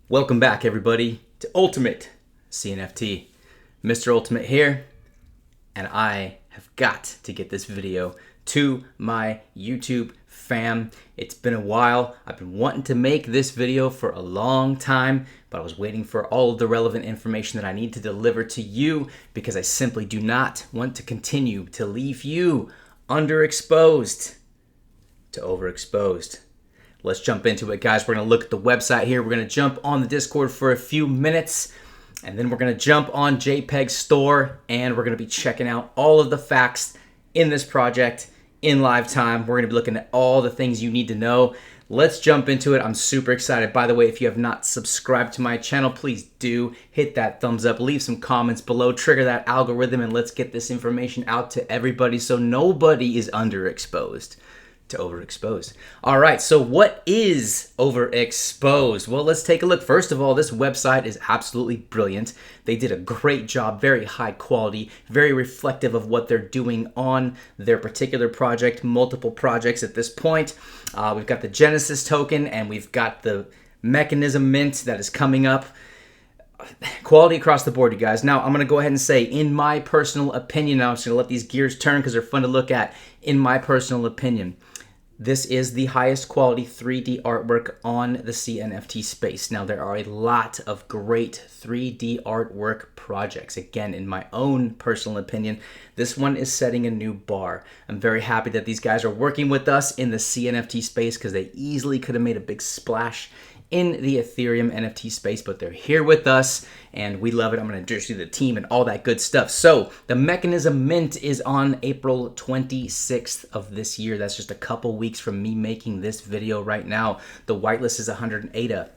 Welcome back, everybody, to Ultimate CNFT. Mr. Ultimate here, and I have got to get this video to my YouTube fam. It's been a while. I've been wanting to make this video for a long time, but I was waiting for all of the relevant information that I need to deliver to you because I simply do not want to continue to leave you underexposed to overexposed. Let's jump into it, guys. We're going to look at the website here. We're going to jump on the Discord for a few minutes, and then we're going to jump on JPEG Store, and we're going to be checking out all of the facts in this project in live time. We're going to be looking at all the things you need to know. Let's jump into it. I'm super excited. By the way, if you have not subscribed to my channel, please do hit that thumbs up, leave some comments below, trigger that algorithm, and let's get this information out to everybody so nobody is underexposed to overexposed. All right, so what is overexposed? Well, let's take a look. First of all, this website is absolutely brilliant. They did a great job, very high quality, very reflective of what they're doing on their particular project, multiple projects at this point. We've got the Genesis token, and we've got the mechanism mint that is coming up. Quality across the board, you guys. Now, I'm going to go ahead and say, in my personal opinion, I'm just going to let these gears turn because they're fun to look at. In my personal opinion, this is the highest quality 3D artwork on the CNFT space. Now, there are a lot of great 3D artwork projects. Again, in my own personal opinion, this one is setting a new bar. I'm very happy that these guys are working with us in the CNFT space because they easily could have made a big splash in the Ethereum NFT space, but they're here with us and we love it. I'm going to introduce you to the team and all that good stuff. So the mechanism mint is on April 26th of this year. That's just a couple weeks from me making this video right now. The whitelist is 100 ADA.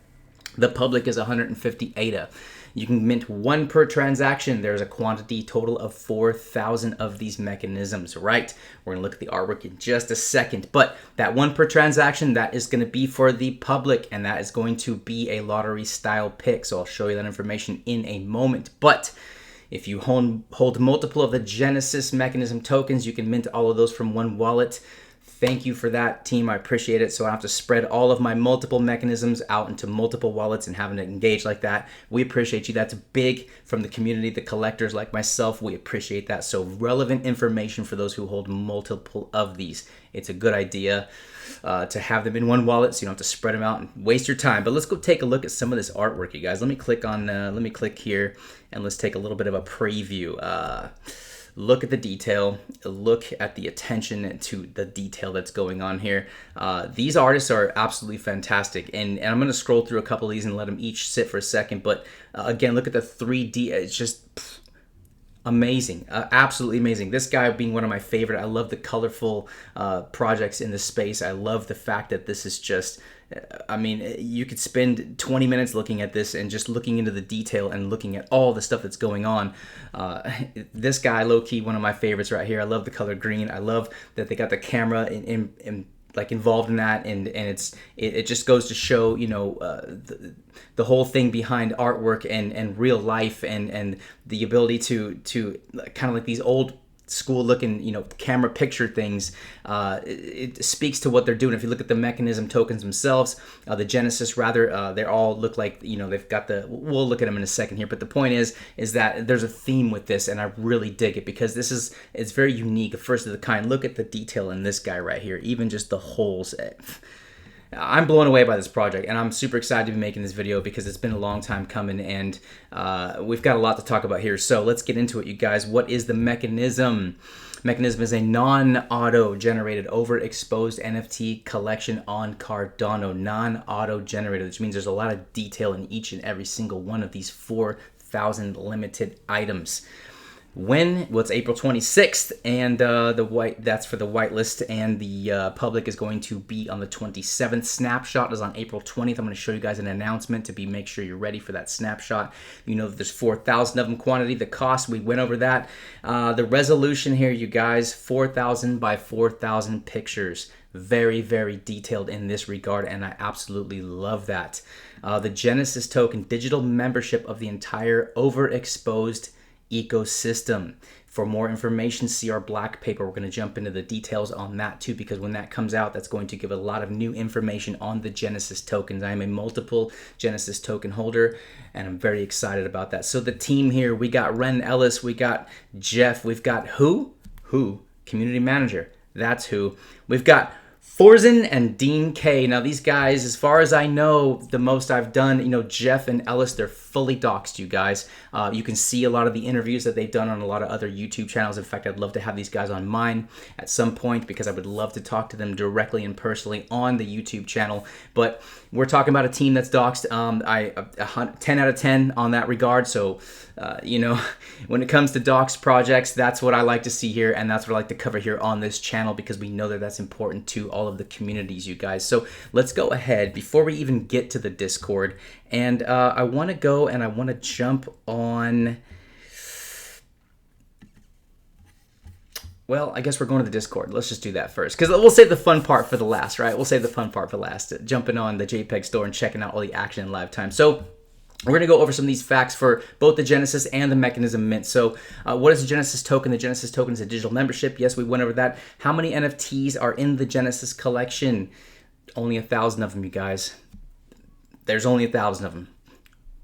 The public is 150 ADA. You can mint one per transaction. There's a quantity total of 4,000 of these mechanisms, right? We're gonna look at the artwork in just a second, but that one per transaction, that is gonna be for the public, and that is going to be a lottery style pick. So I'll show you that information in a moment. But if you hold multiple of the Genesis mechanism tokens, you can mint all of those from one wallet. Thank you for that, team. I appreciate it. So I don't have to spread all of my multiple mechanisms out into multiple wallets and having to engage like that. We appreciate you. That's big from the community, the collectors like myself. We appreciate that. So relevant information for those who hold multiple of these. It's a good idea to have them in one wallet so you don't have to spread them out and waste your time. But let's go take a look at some of this artwork, you guys. Let me click here and let's take a little bit of a preview. Look at the detail, look at the attention to the detail that's going on here. These artists are absolutely fantastic, and I'm going to scroll through a couple of these and let them each sit for a second, but again, look at the 3D, it's just amazing, absolutely amazing. This guy being one of my favorite. I love the colorful projects in this space. I love the fact that this is just, I mean, you could spend 20 minutes looking at this and just looking into the detail and looking at all the stuff that's going on. This guy, low-key, one of my favorites right here. I love the color green. I love that they got the camera like involved in that, and it just goes to show, you know, the whole thing behind artwork and real life and the ability to kind of like these old school looking, you know, camera picture things. It speaks to what they're doing. If you look at the mechanism tokens themselves, the Genesis rather, they all look like, you know, they've got the, we'll look at them in a second here, but the point is that there's a theme with this, and I really dig it because it's very unique, a first of the kind. Look at the detail in this guy right here, even just the holes. I'm blown away by this project, and I'm super excited to be making this video because it's been a long time coming, and we've got a lot to talk about here. So let's get into it, you guys. What is the mechanism? Mechanism is a non-auto-generated overexposed NFT collection on Cardano. Non-auto-generated, which means there's a lot of detail in each and every single one of these 4,000 limited items. When? Well, it's April 26th, and that's for the whitelist, and the public is going to be on the 27th. Snapshot is on April 20th. I'm going to show you guys an announcement to make sure you're ready for that snapshot. You know that there's 4,000 of them quantity. The cost, we went over that. The resolution here, you guys, 4,000 by 4,000 pictures. Very, very detailed in this regard, and I absolutely love that. The Genesis token, digital membership of the entire overexposed ecosystem. For more information, see our black paper. We're going to jump into the details on that too, because when that comes out, that's going to give a lot of new information on the Genesis tokens. I am a multiple Genesis token holder, and I'm very excited about that. So the team here, we got Ren Ellis, we got Jeff, we've got who? Community manager. That's who. We've got Forzen and Dean K. Now these guys, as far as I know, the most I've done, Jeff and Ellis, they're fully doxed, you guys. You can see a lot of the interviews that they've done on a lot of other YouTube channels. In fact, I'd love to have these guys on mine at some point because I would love to talk to them directly and personally on the YouTube channel. But we're talking about a team that's doxed. 10 out of 10 on that regard. So, when it comes to doxed projects, that's what I like to see here, and that's what I like to cover here on this channel because we know that that's important to all of the communities, you guys. So let's go ahead before we even get to the Discord, and I want to go and I want to jump on. Well, I guess we're going to the Discord. Let's just do that first, because we'll save the fun part for the last, right? We'll save the fun part for last, jumping on the JPEG store and checking out all the action in live time. So we're going to go over some of these facts for both the Genesis and the Mechanism Mint. So what is the Genesis token? The Genesis token is a digital membership. Yes, we went over that. How many NFTs are in the Genesis collection? Only 1,000 of them, you guys. There's only 1,000 of them.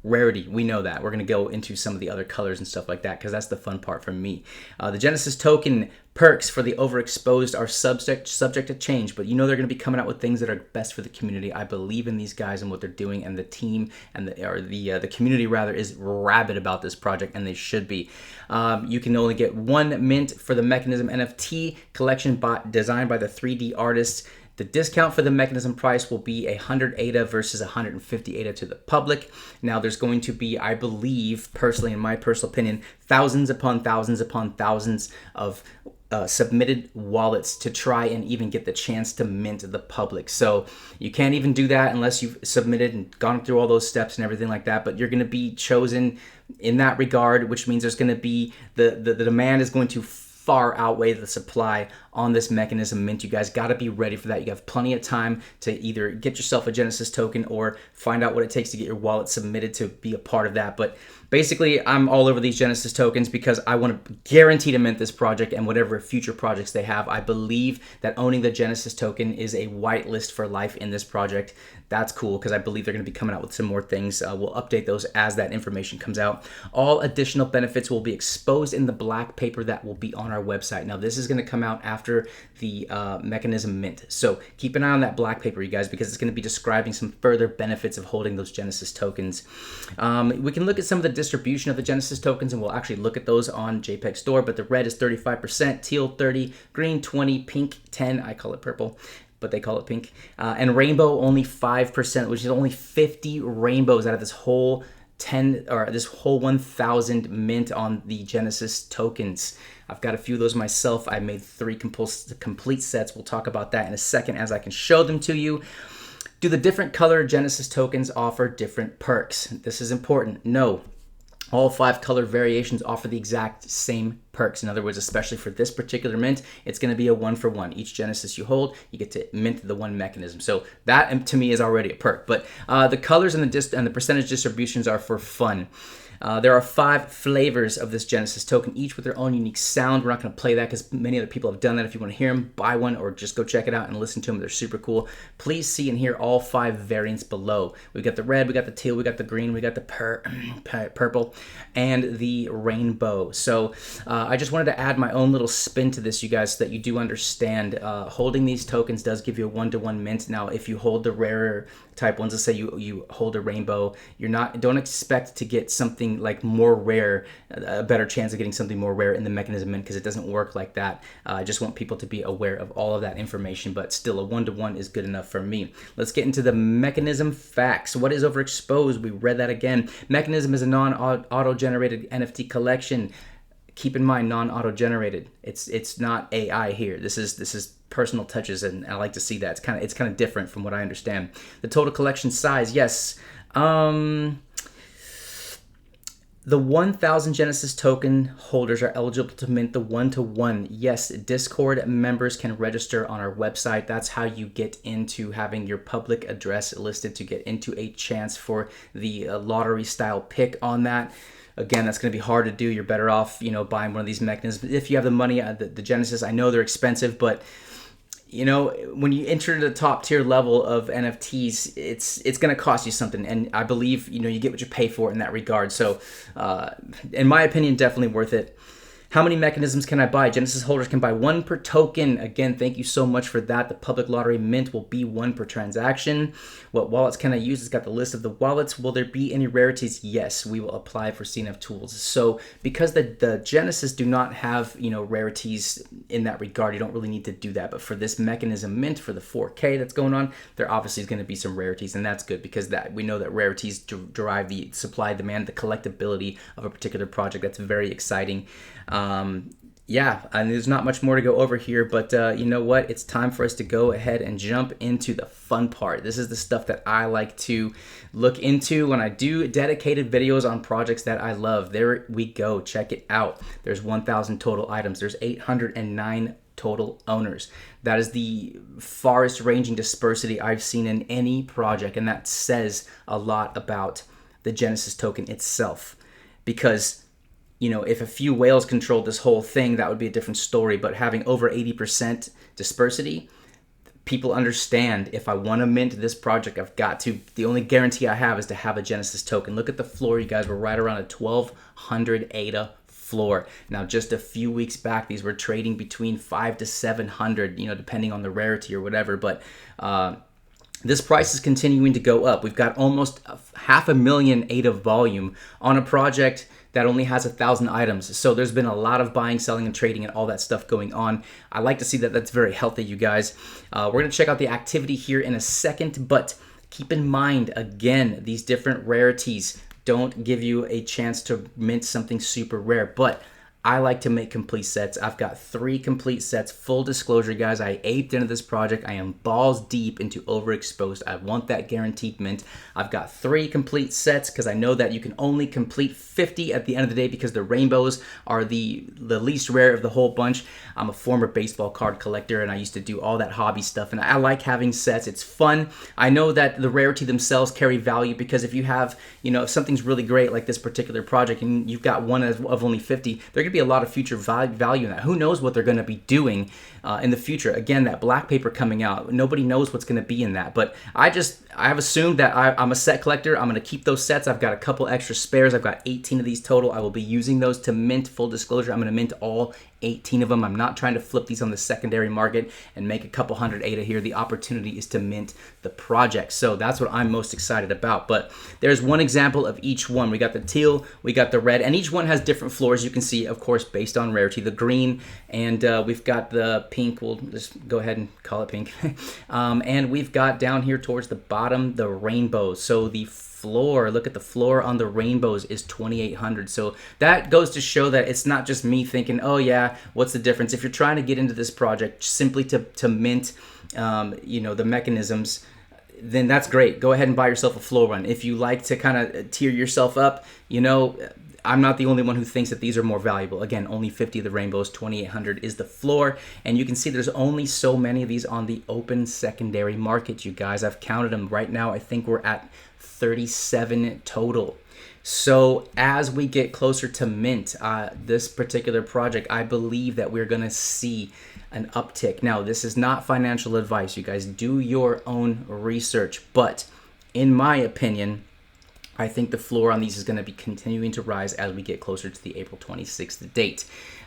Rarity, we know that. We're going to go into some of the other colors and stuff like that because that's the fun part for me. The Genesis token perks for the overexposed are subject to change, but they're going to be coming out with things that are best for the community. I believe in these guys and what they're doing, and the team and the community rather is rabid about this project, and they should be. You can only get one mint for the Mechanism NFT collection designed by the 3D artists. The discount for the Mechanism price will be 100 ADA versus 150 ADA to the public. Now, there's going to be, I believe, personally, in my personal opinion, thousands upon thousands upon thousands of submitted wallets to try and even get the chance to mint the public. So you can't even do that unless you've submitted and gone through all those steps and everything like that. But you're going to be chosen in that regard, which means there's going to be the demand is going to far outweigh the supply on this Mechanism Mint. You guys got to be ready for that. You have plenty of time to either get yourself a Genesis token or find out what it takes to get your wallet submitted to be a part of that. But basically, I'm all over these Genesis tokens because I want to guarantee to mint this project and whatever future projects they have. I believe that owning the Genesis token is a whitelist for life in this project. That's cool because I believe they're going to be coming out with some more things. We'll update those as that information comes out. All additional benefits will be exposed in the black paper that will be on our website. Now, this is going to come out after the Mechanism Mint. So keep an eye on that black paper, you guys, because it's going to be describing some further benefits of holding those Genesis tokens. We can look at some of the distribution of the Genesis tokens, and we'll actually look at those on JPEG Store, but the red is 35%, teal 30, green 20, pink 10, I call it purple, but they call it pink, and rainbow only 5%, which is only 50 rainbows out of this whole 1,000 mint on the Genesis tokens. I've got a few of those myself. I made 3 complete sets. We'll talk about that in a second as I can show them to you. Do the different color Genesis tokens offer different perks? This is important. No. All 5 color variations offer the exact same perks. In other words, especially for this particular mint, it's going to be a 1-for-1. Each Genesis you hold, you get to mint the one Mechanism. So that, to me, is already a perk. But the colors and the percentage distributions are for fun. There are 5 flavors of this Genesis token, each with their own unique sound. We're not going to play that because many other people have done that. If you want to hear them, buy one or just go check it out and listen to them. They're super cool. Please see and hear all 5 variants below. We got the red, we got the teal, we got the green, we got the purple, and the rainbow. So I just wanted to add my own little spin to this, you guys, so that you do understand. Holding these tokens does give you a 1-to-1 mint. Now, if you hold the rarer type ones, let's say you hold a rainbow, don't expect to get something like more rare, a better chance of getting something more rare in the Mechanism Mint, because it doesn't work like that. I just want people to be aware of all of that information, but still a 1-to-1 is good enough for me. Let's get into the Mechanism facts. What is overexposed? We read that again. Mechanism is a non-auto-generated NFT collection. Keep in mind, non-auto-generated. It's not AI here. This is personal touches, and I like to see that. It's kind of different from what I understand. The total collection size, yes. The 1,000 Genesis token holders are eligible to mint the 1-to-1. Yes, Discord members can register on our website. That's how you get into having your public address listed to get into a chance for the lottery style pick on that. Again, that's going to be hard to do. You're better off, buying one of these mechanisms. If you have the money, the Genesis, I know they're expensive, but when you enter the top tier level of NFTs, it's going to cost you something. And I believe, you get what you pay for in that regard. So in my opinion, definitely worth it. How many mechanisms can I buy? Genesis holders can buy 1 per token. Again, thank you so much for that. The public lottery mint will be 1 per transaction. What wallets can I use? It's got the list of the wallets. Will there be any rarities? Yes, we will apply for CNF tools. So because the Genesis do not have, rarities in that regard, you don't really need to do that. But for this mechanism mint, for the 4K that's going on, there obviously is going to be some rarities, and that's good because we know that rarities derive the supply, demand, the collectability of a particular project. That's very exciting. Yeah, and there's not much more to go over here, but you know what? It's time for us to go ahead and jump into the fun part. This is the stuff that I like to look into when I do dedicated videos on projects that I love. There we go. Check it out. There's 1,000 total items. There's 809 total owners. That is the farthest ranging dispersity I've seen in any project, and that says a lot about the Genesis token itself. Because if a few whales controlled this whole thing, that would be a different story. But having over 80% dispersity, people understand if I want to mint this project, I've got to. The only guarantee I have is to have a Genesis token. Look at the floor, you guys. We're right around a 1,200 ADA floor. Now, just a few weeks back, these were trading between 500 to 700, depending on the rarity or whatever. But this price is continuing to go up. We've got almost 500,000 ADA volume on a project that only has 1,000 items. So there's been a lot of buying, selling, and trading and all that stuff going on. I like to see that. That's very healthy, you guys. We're going to check out the activity here in a second, but keep in mind, again, these different rarities don't give you a chance to mint something super rare, but I like to make complete sets. I've got 3 complete sets. Full disclosure, guys, I aped into this project. I am balls deep into overexposed. I want that guaranteed mint. I've got 3 complete sets because I know that you can only complete 50 at the end of the day because the rainbows are the least rare of the whole bunch. I'm a former baseball card collector and I used to do all that hobby stuff, and I like having sets. It's fun. I know that the rarity themselves carry value because if you have, if something's really great like this particular project and you've got one of only 50, they're going to be a lot of future value in that. Who knows what they're going to be doing in the future? Again, that black paper coming out, nobody knows what's going to be in that. But I've assumed that I'm a set collector. I'm going to keep those sets. I've got a couple extra spares. I've got 18 of these total. I will be using those to mint. Full disclosure, I'm going to mint all 18 of them. I'm not trying to flip these on the secondary market and make a couple hundred ADA here. The opportunity is to mint the project. So that's what I'm most excited about. But there's one example of each one. We got the teal, we got the red, and each one has different floors. You can see, of course, based on rarity, the green, and we've got the pink. We'll just go ahead and call it pink. And we've got down here towards the bottom, the rainbows. So the floor, look at the floor on the rainbows is 2,800. So that goes to show that it's not just me thinking, oh yeah, what's the difference? If you're trying to get into this project simply to mint, the mechanisms, then that's great. Go ahead and buy yourself a floor run. If you like to kind of tier yourself up, I'm not the only one who thinks that these are more valuable. Again, only 50 of the rainbows, 2,800 is the floor. And you can see there's only so many of these on the open secondary market, you guys. I've counted them right now. I think we're at 37 total. So as we get closer to mint, this particular project, I believe that we're going to see an uptick. Now, this is not financial advice. You guys do your own research. But in my opinion, I think the floor on these is going to be continuing to rise as we get closer to the April 26th date.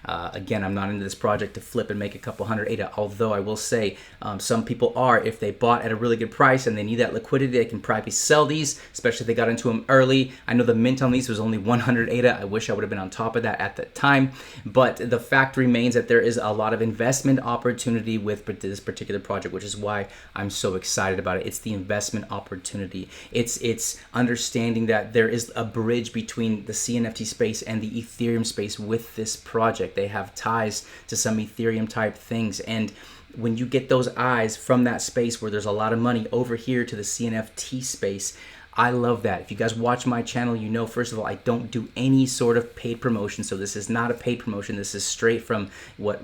Again, I'm not into this project to flip and make a couple hundred ADA, although I will say some people are. If they bought at a really good price and they need that liquidity, they can probably sell these, especially if they got into them early. I know the mint on these was only 100 ADA. I wish I would have been on top of that at the time, but the fact remains that there is a lot of investment opportunity with this particular project, which is why I'm so excited about it. It's the investment opportunity. It's understanding that there is a bridge between the CNFT space and the Ethereum space with this project. They have ties to some Ethereum type things, and when you get those eyes from that space where there's a lot of money over here to the CNFT space, I love that. If you guys watch my channel, you know, first of all, I don't do any sort of paid promotion. So this is not a paid promotion. This is straight from what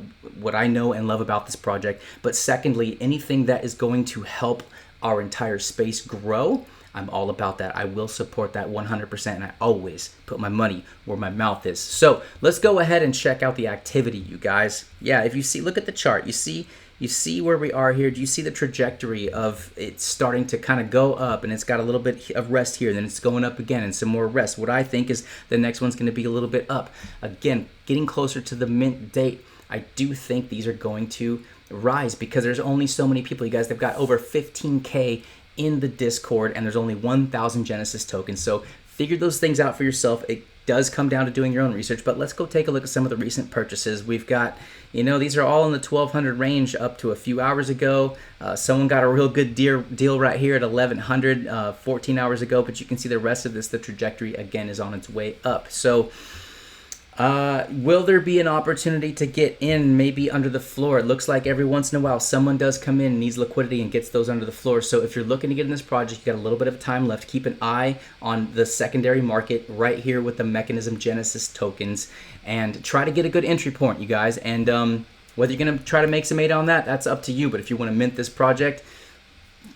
I know and love about this project. But secondly, anything that is going to help our entire space grow, I'm all about that. I will support that 100%, and I always put my money where my mouth is. So let's go ahead and check out the activity, you guys. Yeah, if you see, look at the chart. You see where we are here. Do you see the trajectory of it starting to kind of go up, and it's got a little bit of rest here, then it's going up again and some more rest. What I think is the next one's going to be a little bit up. Again, getting closer to the mint date, I do think these are going to rise because there's only so many people. You guys, they've got over 15K in the Discord, and there's only 1,000 Genesis tokens. So figure those things out for yourself. It does come down to doing your own research, but let's go take a look at some of the recent purchases. We've got, these are all in the 1,200 range up to a few hours ago. Someone got a real good deal right here at 1,100 14 hours ago, but you can see the rest of this, the trajectory again is on its way up. So will there be an opportunity to get in maybe under the floor? It looks like every once in a while someone does come in, needs liquidity, and gets those under the floor. So if you're looking to get in this project, you got a little bit of time left. Keep an eye on the secondary market right here with the Mechanism Genesis tokens and try to get a good entry point, you guys. And whether you're going to try to make some money on that, that's up to you. But if you want to mint this project,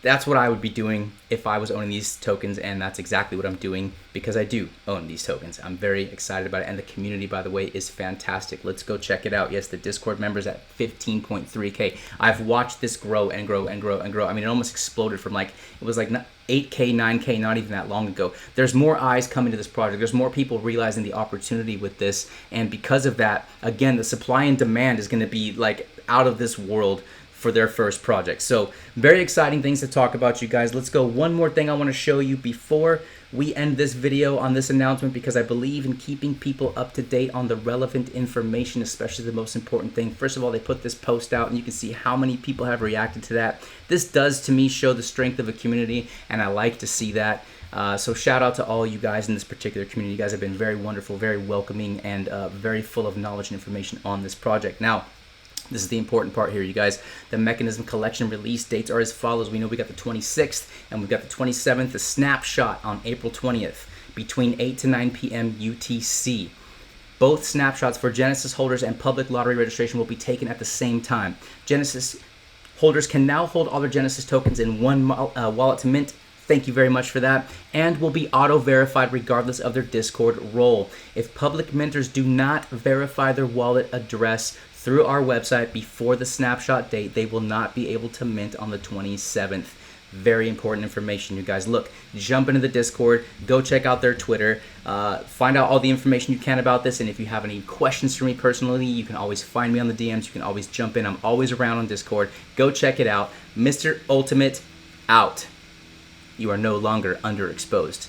that's what I would be doing if I was owning these tokens, and that's exactly what I'm doing because I do own these tokens. I'm very excited about it, and the community, by the way, is fantastic. Let's go check it out. Yes, the Discord members at 15.3K. I've watched this grow and grow and grow and grow. I mean, it almost exploded from it was like 8K, 9K, not even that long ago. There's more eyes coming to this project. There's more people realizing the opportunity with this, and because of that, again, the supply and demand is going to be like out of this world for their first project. So very exciting things to talk about, you guys. Let's go. One more thing I want to show you before we end this video on this announcement, because I believe in keeping people up to date on the relevant information, especially the most important thing. First of all, they put this post out and you can see how many people have reacted to that. This does, to me, show the strength of a community, and I like to see that. So shout out to all you guys in this particular community. You guys have been very wonderful, very welcoming, and very full of knowledge and information on this project. Now, this is the important part here, you guys. The Mechanism collection release dates are as follows. We know we got the 26th and we've got the 27th, the snapshot on April 20th between 8 to 9 p.m. UTC. Both snapshots for Genesis holders and public lottery registration will be taken at the same time. Genesis holders can now hold all their Genesis tokens in one wallet to mint. Thank you very much for that. And will be auto-verified regardless of their Discord role. If public minters do not verify their wallet address through our website before the snapshot date, they will not be able to mint on the 27th. Very important information, you guys. Look, jump into the Discord, go check out their Twitter, find out all the information you can about this, and if you have any questions for me personally, you can always find me on the DMs. You can always jump in. I'm always around on Discord. Go check it out. Mr. Ultimate out. You are no longer underexposed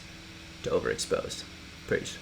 to overexposed. Peace.